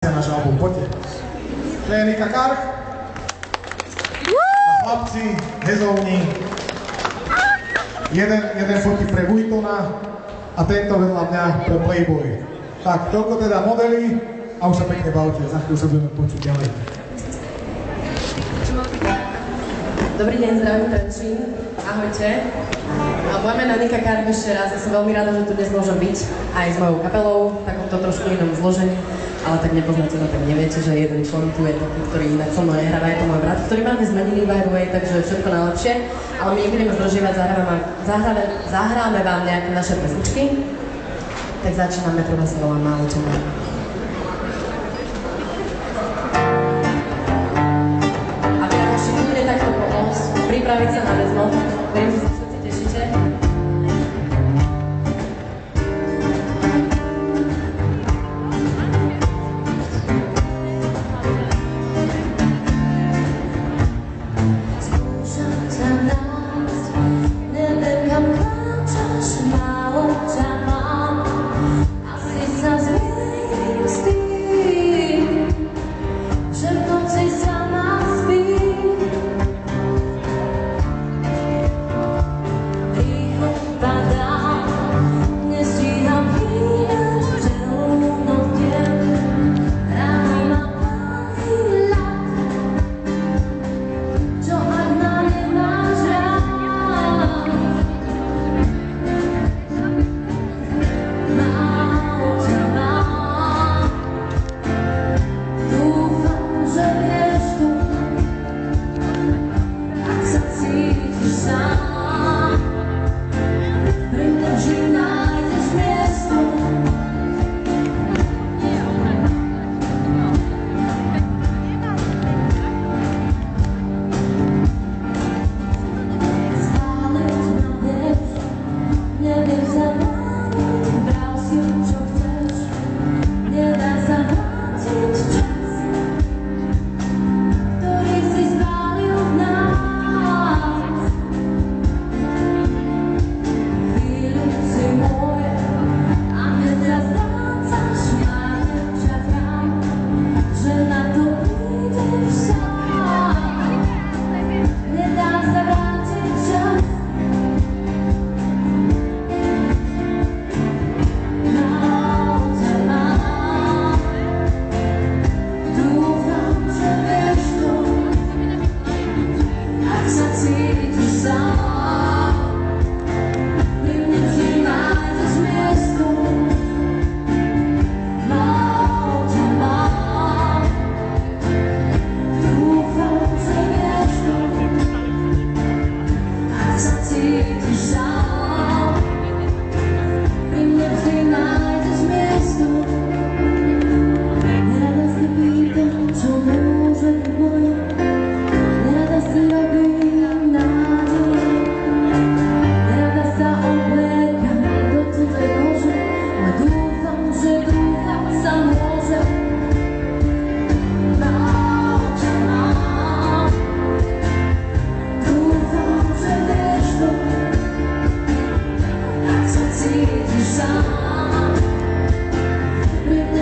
chce náš album. Poďte. To je Nika Karch. A chlapci, hezovní. Jeden fotí pre Vuitona a tento vedľa mňa pre Playboy. Tak, toľko teda modely a už sa pekne bavte. Za chvíľu sa budeme počuť ďalej. Dobrý deň, zdravím Trenčín. Ahojte. Moje meno je Nika Karch ešte raz. Ja som veľmi rada, že tu dnes môžem byť aj s mojou kapelou, takomto trošku inom zložení, ale tak nepoznáte ma, tak neviete, že jeden člen tu je taký, ktorý inak so mnou nehráva, je to môj brat, ktorý máme zmenili by the way, takže všetko najlepšie. Ale my nebudeme zdržívať, zahráme vám nejaké naše pesničky. Tak začíname, prvá sa volá Málo čemu. A vy nám ešte kľudne takto pomôcť, pripraviť sa na väzno. Verím, že sa všetci tešíte. Pri mne